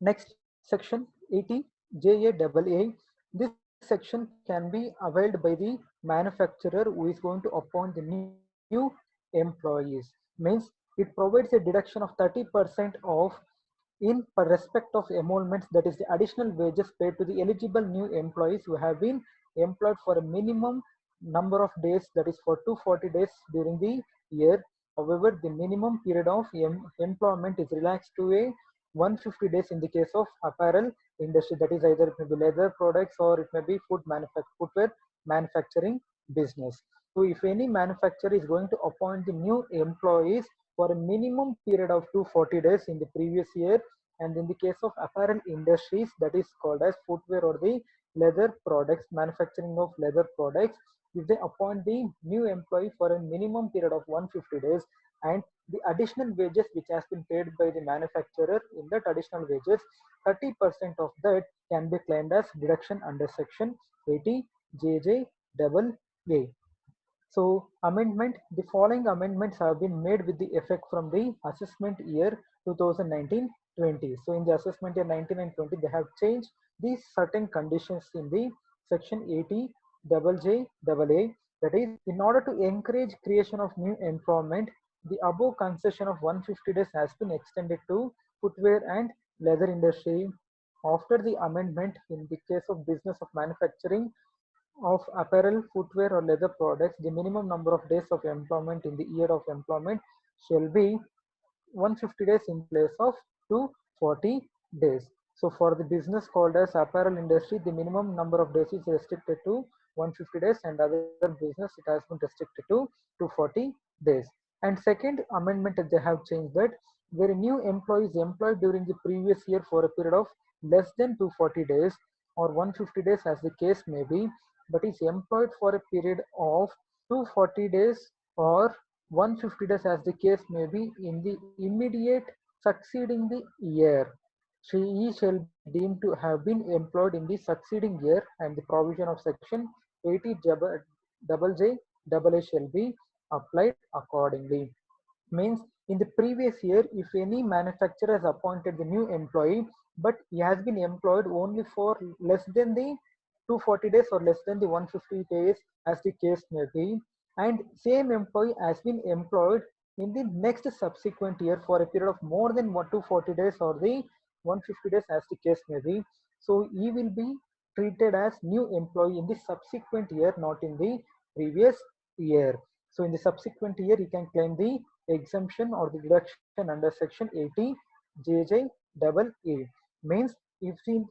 Next section 80 JAAA. This section can be availed by the manufacturer who is going to appoint the new employees. Means it provides a deduction of 30% of in per respect of emoluments, that is the additional wages paid to the eligible new employees who have been employed for a minimum number of days, that is for 240 days during the year. However, the minimum period of employment is relaxed to a 150 days in the case of apparel industry, that is either it may be leather products or it may be footwear manufacturing business. So if any manufacturer is going to appoint the new employees for a minimum period of 240 days in the previous year, and in the case of apparel industries, that is called as footwear or the leather products, manufacturing of leather products, if they appoint the new employee for a minimum period of 150 days, and the additional wages which has been paid by the manufacturer, in that additional wages 30% of that can be claimed as deduction under section 80 JJAA. So amendment, the following amendments have been made with the effect from the assessment year 2019-20. So in the assessment year 19 and 20, they have changed these certain conditions in the section 80 JJAA. That is, in order to encourage creation of new employment, the above concession of 150 days has been extended to footwear and leather industry. After the amendment, in the case of business of manufacturing of apparel, footwear, or leather products, the minimum number of days of employment in the year of employment shall be 150 days in place of 240 days. So for the business called as apparel industry, the minimum number of days is restricted to 150 days, and other business it has been restricted to 240 days. And second amendment that they have changed, that where a new employee is employed during the previous year for a period of less than 240 days or 150 days as the case may be, but is employed for a period of 240 days or 150 days as the case may be in the immediate succeeding the year, he shall be deemed to have been employed in the succeeding year, and the provision of section 80 double J double A shall be applied accordingly. Means in the previous year, if any manufacturer has appointed the new employee, but he has been employed only for less than the 240 days or less than the 150 days as the case may be, and same employee has been employed in the next subsequent year for a period of more than 240 days or the 150 days as the case may be, so he will be treated as new employee in the subsequent year, not in the previous year. So in the subsequent year, he can claim the exemption or the deduction under section 80 JJAA. Means if he,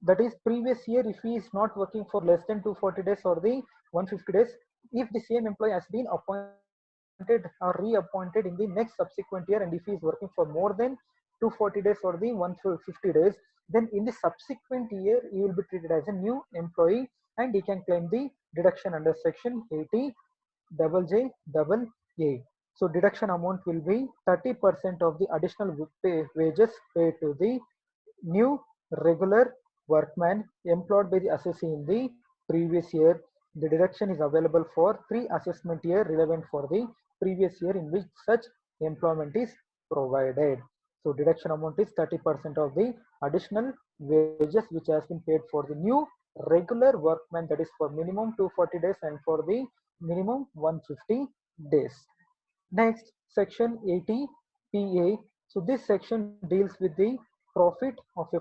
that is previous year, if he is not working for less than 240 days or the 150 days, if the same employee has been appointed or reappointed in the next subsequent year, and if he is working for more than 240 days or the 150 days, then in the subsequent year he will be treated as a new employee, and he can claim the deduction under section 80 double J double A. So deduction amount will be 30% of the additional wages paid to the new regular workman employed by the assessee in the previous year. The deduction is available for 3 assessment year relevant for the previous year in which such employment is provided. So deduction amount is 30% of the additional wages which has been paid for the new regular workman, that is for minimum 240 days and for the minimum 150 days. Next, section 80 PA. So this section deals with the profit of a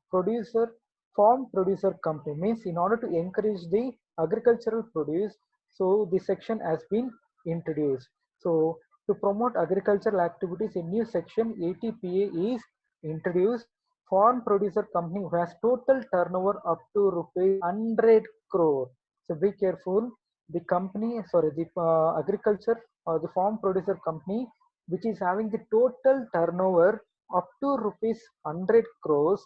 producer farm producer company. Means in order to encourage the agricultural produce, so this section has been introduced. So to promote agricultural activities, a new section 80 PA is introduced. Farm producer company who has total turnover up to rupees 100 crore. So be careful. The company, sorry, the agriculture or the farm producer company which is having the total turnover up to rupees 100 crores,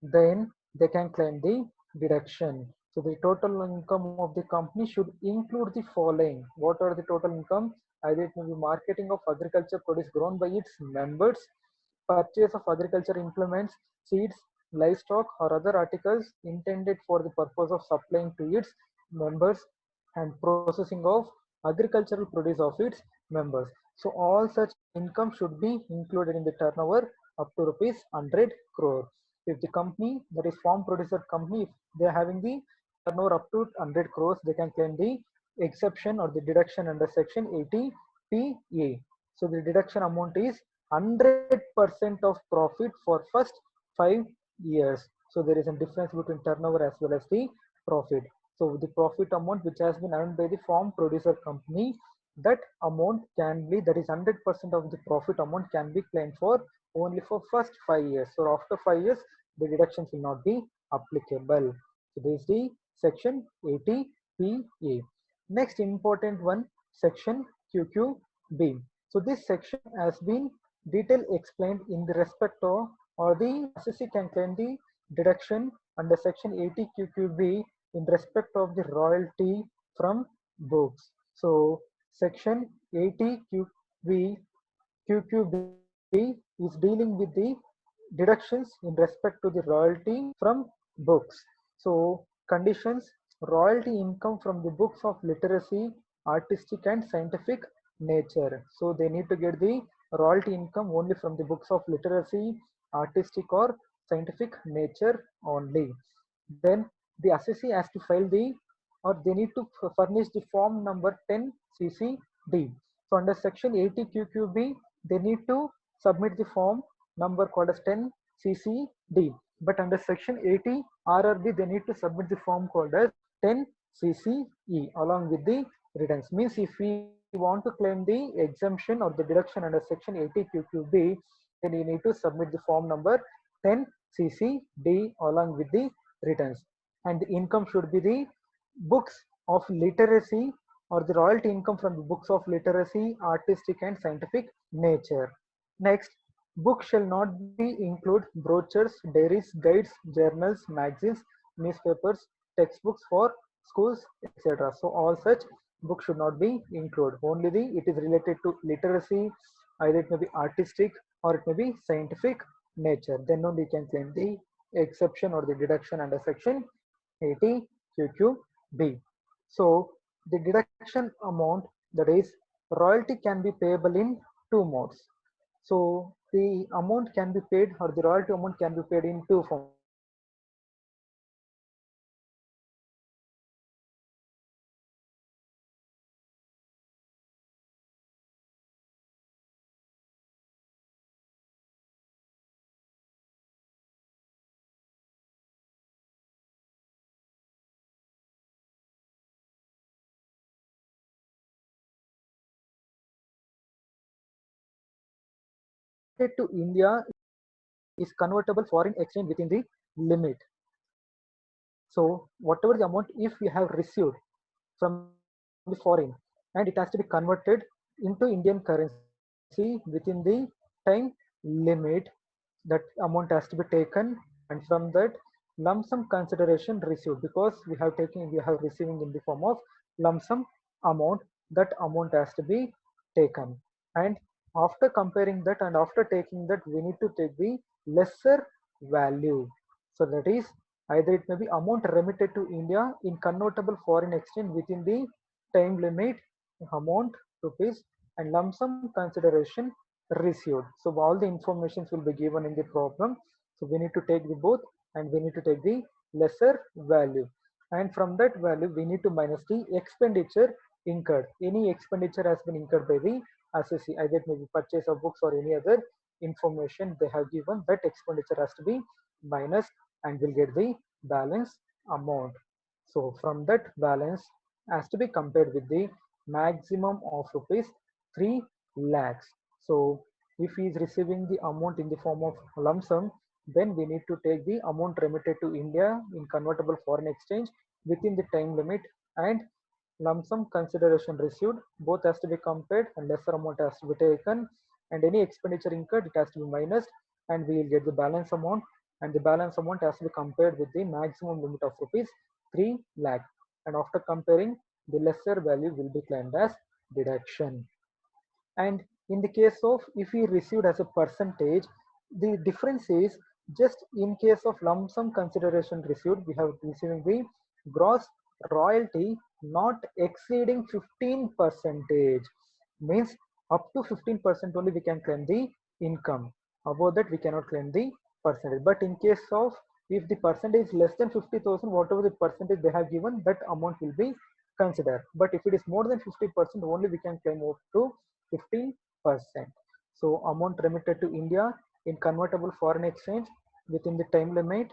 then they can claim the deduction. So the total income of the company should include the following. What are the total income? Either it may be marketing of agriculture produce grown by its members, purchase of agriculture implements, seeds, livestock, or other articles intended for the purpose of supplying to its members, and processing of agricultural produce of its members. So all such income should be included in the turnover up to rupees 100 crore. If the company, that is farm producer company, if they are having the turnover up to 100 crores, they can claim the exception or the deduction under section 80 PA. So the deduction amount is 100% of profit for first 5 years. So there is a difference between turnover as well as the profit. So the profit amount which has been earned by the farm producer company, that amount can be, that is 100% of the profit amount can be claimed for only for first 5 years. So after 5 years, the deductions will not be applicable. So this is the section 80 PA. Next important one, section QQB. So this section has been detail explained in the respect of, or the assessee can claim the deduction under section 80 QQB in respect of the royalty from books. So section 80 QQB is dealing with the deductions in respect to the royalty from books. So conditions, royalty income from the books of literacy, artistic and scientific nature. So they need to get the royalty income only from the books of literacy, artistic or scientific nature only. Then the assessee has to file the, or they need to furnish the form number 10 CCD. So under section 80 QQB, they need to submit the form number called as 10 CCD. But under section 80 RRB, they need to submit the form called as 10 CCE along with the returns. Means if we want to claim the exemption or the deduction under section 80 QQB, then you need to submit the form number 10 CCD along with the returns. And the income should be the books of literacy or the royalty income from the books of literacy, artistic and scientific nature. Next, books shall not be include brochures, diaries, guides, journals, magazines, newspapers, textbooks for schools, etc. So all such books should not be included. Only the it is related to literacy, either it may be artistic or it may be scientific nature. Then only you can claim the exception or the deduction under section 80 QQB. So the deduction amount, that is royalty, can be payable in two modes. So the amount can be paid, or the royalty amount can be paid in two forms. One is the expenditure amount, that is expenditure amount which has been incurred in the time limit, and lump sum consideration received within the time limit. So the related to India is convertible foreign exchange within the limit. So whatever the amount, if we have received from the foreign, and it has to be converted into Indian currency within the time limit, that amount has to be taken, and from that lump sum consideration received, because we have receiving in the form of lump sum amount, that amount has to be taken. And after comparing that and after taking that, we need to take the lesser value. So that is, either it may be amount remitted to India in convertible foreign exchange within the time limit amount rupees, and lump sum consideration received. So all the informations will be given in the problem. So we need to take the both, and we need to take the lesser value. And from that value, we need to minus the expenditure incurred. Any expenditure has been incurred by the assessee, either it may be purchase of books or any other information they have given, that expenditure has to be minus, and will get the balance amount. So from that balance has to be compared with the maximum of rupees 3 lakhs. So if he is receiving the amount in the form of lump sum, then we need to take the amount remitted to India in convertible foreign exchange within the time limit, and lump sum consideration received, both has to be compared, and lesser amount has to be taken, and any expenditure incurred, it has to be minus, and we will get the balance amount, and the balance amount has to be compared with the maximum limit of rupees 3 lakh, and after comparing, the lesser value will be claimed as deduction. And in the case of if we received as a percentage, the difference is just in case of lump sum consideration received, we have receiving the gross royalty not exceeding 15 percentage, means up to 15% only we can claim the income. Above that we cannot claim the percentage. But in case of if the percentage is less than 50,000, whatever the percentage they have given, that amount will be considered. But if it is more than 50%, only we can claim up to 15%. So amount remitted to India in convertible foreign exchange within the time limit,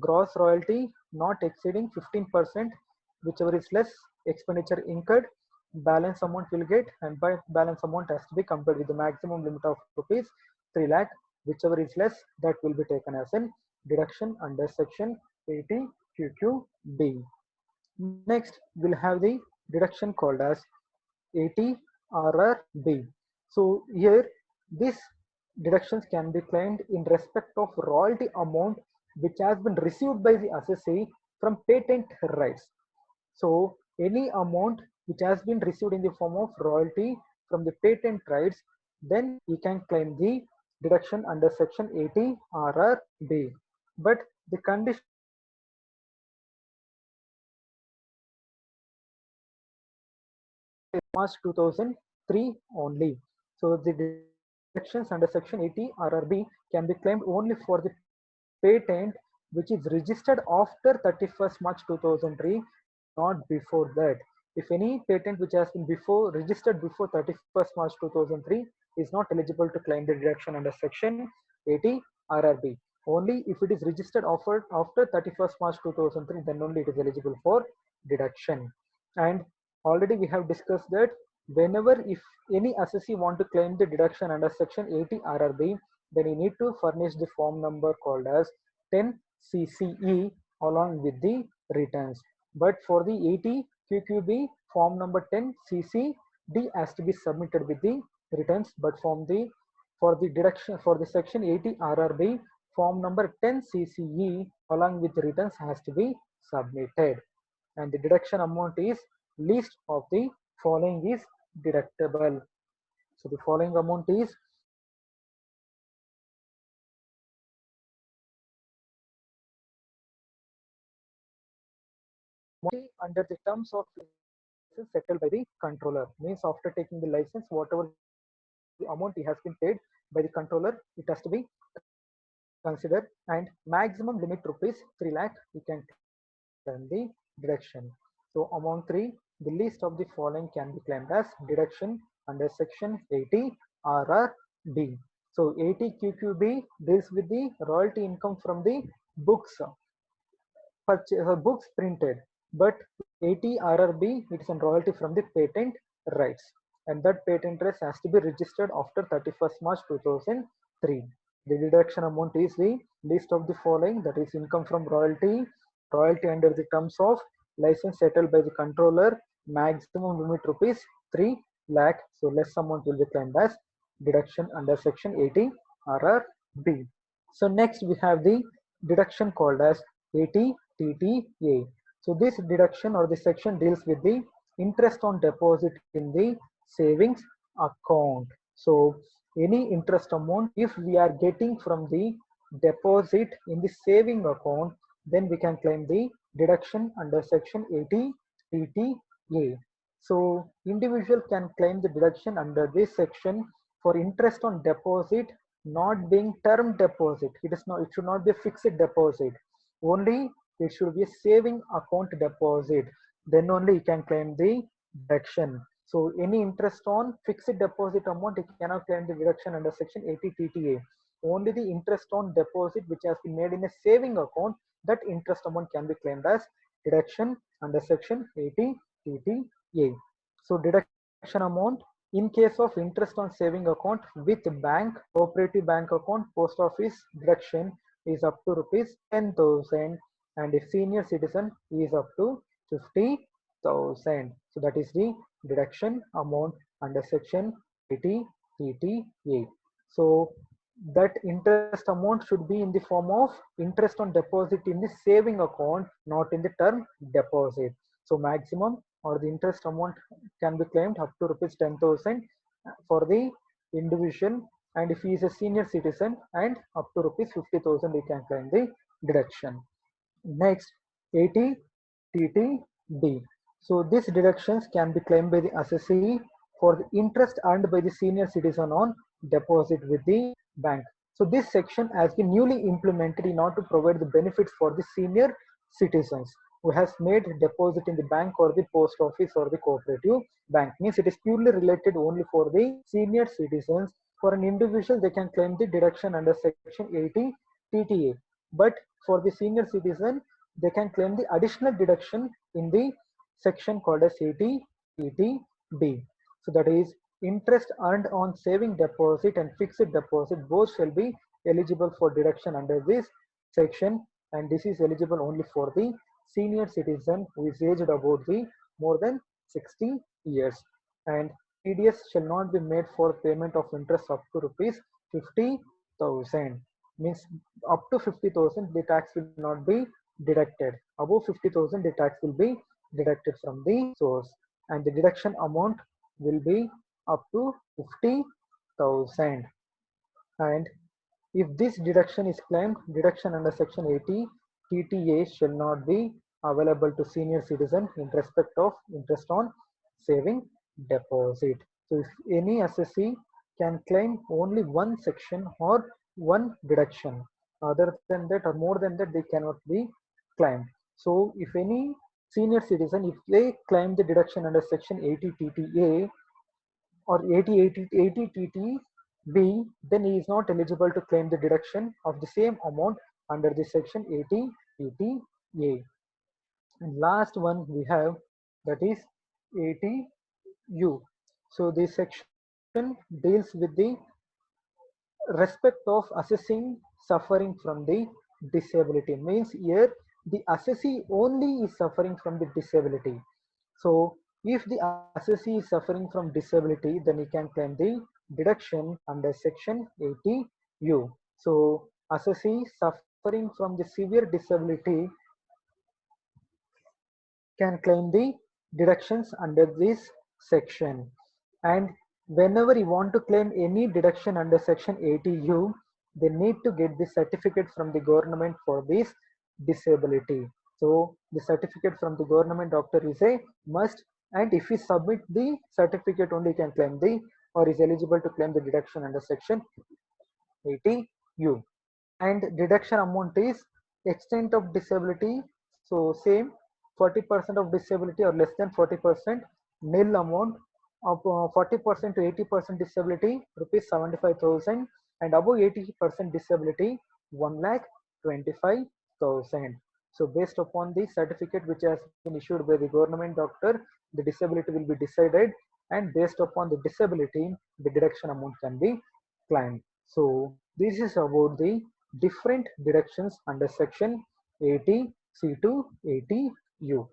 gross royalty not exceeding 15%, whichever is less, expenditure incurred, balance amount will get, and by balance amount has to be compared with the maximum limit of rupees 3 lakh, whichever is less, that will be taken as an deduction under section 80 QQB. Next, we'll have the deduction called as 80 RRB. So here, these deductions can be claimed in respect of royalty amount which has been received by the assessee from patent rights. So any amount which has been received in the form of royalty from the patent rights, then you can claim the deduction under section 80 RRB. But the condition is March 2003 only. So the deductions under section 80 RRB can be claimed only for the patent which is registered after 31st March 2003, not before that. If any patent which has been registered before 31st March 2003 is not eligible to claim the deduction under section 80 RRB. Only if it is registered after 31st March 2003, then only it is eligible for deduction. And already we have discussed that whenever if any assessee want to claim the deduction under section 80 RRB, then you need to furnish the form number called as 10 CCE along with the returns. But for the 80 QQB, form number 10 CCD has to be submitted with the returns. But for the deduction for the section 80 RRB, form number 10 CCE along with the returns has to be submitted. And the deduction amount is least of the following is deductible. So the following amount is under the terms of settled by the controller. Means after taking the license, whatever the amount he has been paid by the controller, it has to be considered, and maximum limit rupees 3 lakh you can claim the deduction. So among 3, the least of the following can be claimed as deduction under section 80 RRB. So 80 QQB deals with the royalty income from the books books printed, but 80 RRB it is a royalty from the patent rights, and that patent rights has to be registered after 31st March 2003. The deduction amount is the list of the following, that is income from royalty, royalty under the terms of license settled by the controller, maximum limit rupees 3 lakh. So less amount will be claimed as deduction under section 80 RRB. So next we have the deduction called as 80 TTA. So this deduction or this section deals with the interest on deposit in the savings account. So any interest amount if we are getting from the deposit in the saving account, then we can claim the deduction under section 80 TTA. So individual can claim the deduction under this section for interest on deposit not being term deposit. It should not be a fixed deposit. Only it should be a saving account deposit. Then only you can claim the deduction. So any interest on fixed deposit amount, you cannot claim the deduction under section 80 TTA. Only the interest on deposit which has been made in a saving account, that interest amount can be claimed as deduction under section 80 TTA. So deduction amount in case of interest on saving account with bank, cooperative bank account, post office, deduction is up to rupees 10,000, and if senior citizen is up to 50,000. So that is the deduction amount under section 80 TTA. So that interest amount should be in the form of interest on deposit in the saving account, not in the term deposit. So maximum or the interest amount can be claimed up to rupees 10,000 for the individual, and if he is a senior citizen, and up to rupees 50,000 he can claim the deduction. Next, 80 TTD. So these deductions can be claimed by the assessee for the interest earned by the senior citizen on deposit with the bank. So this section has been newly implemented in order to provide the benefits for the senior citizens who has made deposit in the bank or the post office or the cooperative bank. Means it is purely related only for the senior citizens. For an individual, they can claim the deduction under section 80 TTA. But for the senior citizen, they can claim the additional deduction in the section called as 80 TTD. So that is interest earned on saving deposit and fixed deposit both shall be eligible for deduction under this section, and this is eligible only for the senior citizen who is aged about the more than 60 years. And TDS shall not be made for payment of interest up to rupees 50,000. Means up to 50,000 the tax will not be deducted. Above 50,000 the tax will be deducted from the source, and the deduction amount will be up to 50,000. And if this deduction is claimed, deduction under section 80 TTA shall not be available to senior citizen in respect of interest on saving deposit. So if any assessee can claim only one section or one deduction, other than that or more than that they cannot be claimed. So if any senior citizen, if they claim the deduction under section 80 TTA or 80 TTB, then he is not eligible to claim the deduction of the same amount under the section 80 TTA. And last one we have, that is 80U. So this section deals with the respect of assessing suffering from the disability. Means here the assessee only is suffering from the disability. So if the assessee is suffering from disability, then he can claim the deduction under section 80U. So assessee suffering from the severe disability can claim the deductions under this section. And whenever you want to claim any deduction under section 80U, they need to get the certificate from the government for this disability. So the certificate from the government doctor is a must, and if you submit the certificate only can claim the or is eligible to claim the deduction under section 80U. And deduction amount is extent of disability, so same 40% of disability or less than 40%, nil amount of 40% to 80% disability rupees 75,000, and above 80% disability 1,25,000. So based upon the certificate which has been issued by the government doctor, the disability will be decided, and based upon the disability the deduction amount can be claimed. So this is about the different deductions under section 80C to 80U.